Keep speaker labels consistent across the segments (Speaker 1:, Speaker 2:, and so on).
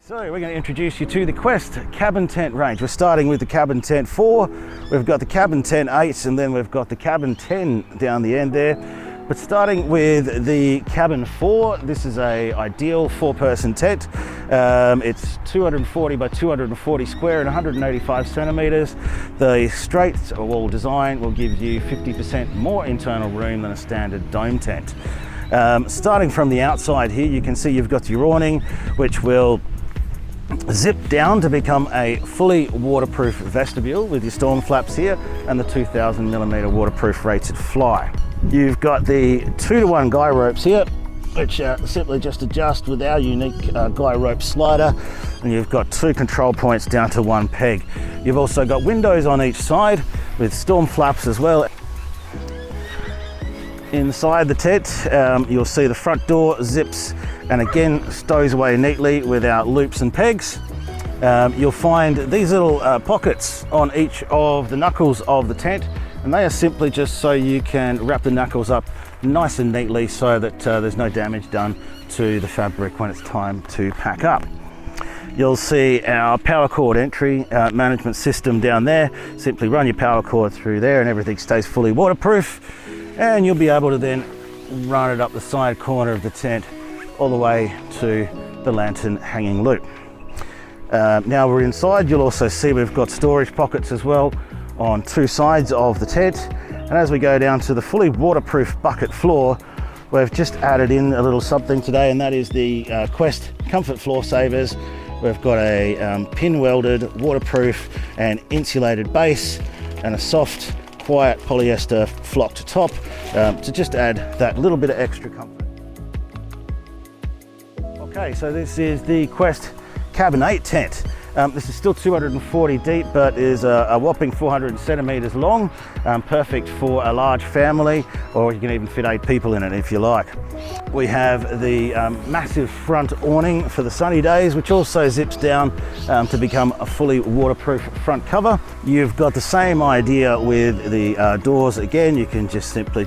Speaker 1: So we're going to introduce you to the Quest cabin tent range. We're starting with the cabin tent 4, we've got the cabin tent 8, and then we've got the cabin 10 down the end there. But starting with the cabin 4, this is a ideal 4-person tent. It's 240 by 240 square and 185 centimeters. The straight wall design will give you 50% more internal room than a standard dome tent. Starting from the outside here, you can see you've got your awning, which will zip down to become a fully waterproof vestibule with your storm flaps here and the 2000mm waterproof rated fly. You've got the 2-to-1 guy ropes here, which simply just adjust with our unique guy rope slider, and you've got 2 control points down to 1 peg. You've also got windows on each side with storm flaps as well. Inside the tent, you'll see the front door zips and again stows away neatly with our loops and pegs. You'll find these little pockets on each of the knuckles of the tent, and they are simply just so you can wrap the knuckles up nice and neatly so that there's no damage done to the fabric when it's time to pack up. You'll see our power cord entry management system down there. Simply run your power cord through there and everything stays fully waterproof, and you'll be able to then run it up the side corner of the tent all the way to the lantern hanging loop. Now we're inside, you'll also see we've got storage pockets as well on 2 sides of the tent. And as we go down to the fully waterproof bucket floor, we've just added in a little something today, and that is the Quest Comfort Floor Savers. We've got a pin welded, waterproof and insulated base and a soft, quiet polyester flocked top to just add that little bit of extra comfort. Okay, so this is the Quest Cabin 8 tent. This is still 240 deep, but is a whopping 400 centimeters long. Perfect for a large family, or you can even fit 8 people in it if you like. We have the massive front awning for the sunny days, which also zips down to become a fully waterproof front cover. You've got the same idea with the doors. Again, you can just simply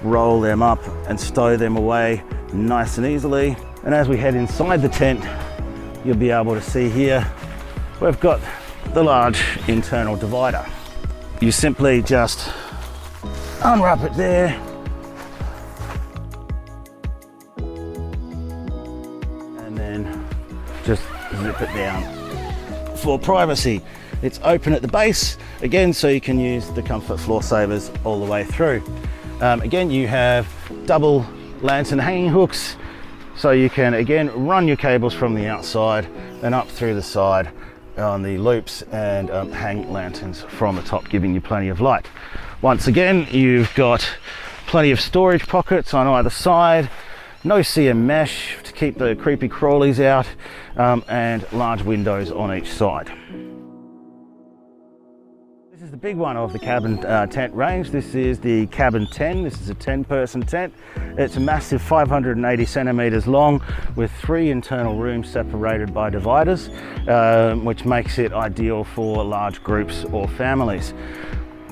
Speaker 1: roll them up and stow them away nice and easily. And as we head inside the tent, you'll be able to see here, we've got the large internal divider. You simply just unwrap it there, and then just zip it down. For privacy, it's open at the base, again, so you can use the Comfort Floor Savers all the way through. Again, you have double lantern hanging hooks, so you can again run your cables from the outside and up through the side on the loops and hang lanterns from the top, giving you plenty of light. Once again, you've got plenty of storage pockets on either side, no CM mesh to keep the creepy crawlies out, and large windows on each side. This is the big one of the cabin tent range. This is the cabin 10. This is a 10-person tent. It's a massive 580 centimeters long with 3 internal rooms separated by dividers, which makes it ideal for large groups or families.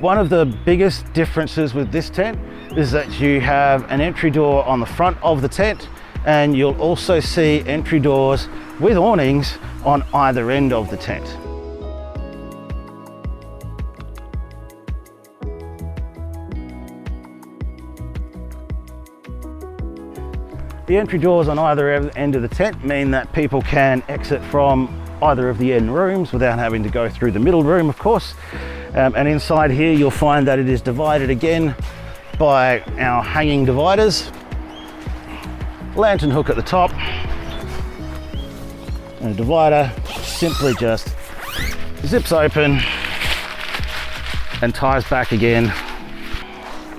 Speaker 1: One of the biggest differences with this tent is that you have an entry door on the front of the tent, and you'll also see entry doors with awnings on either end of the tent. The entry doors on either end of the tent mean that people can exit from either of the end rooms without having to go through the middle room, of course. And inside here, you'll find that it is divided again by our hanging dividers. Lantern hook at the top, and a divider simply just zips open and ties back again.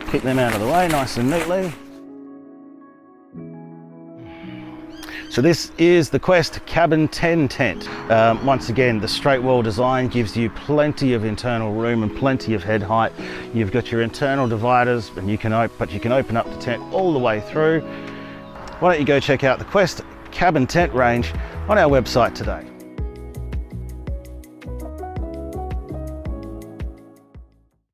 Speaker 1: Keep them out of the way nice and neatly. So this is the Quest Cabin 10 tent. Once again, the straight wall design gives you plenty of internal room and plenty of head height. You've got your internal dividers, and you can open up the tent all the way through. Why don't you go check out the Quest Cabin tent range on our website today.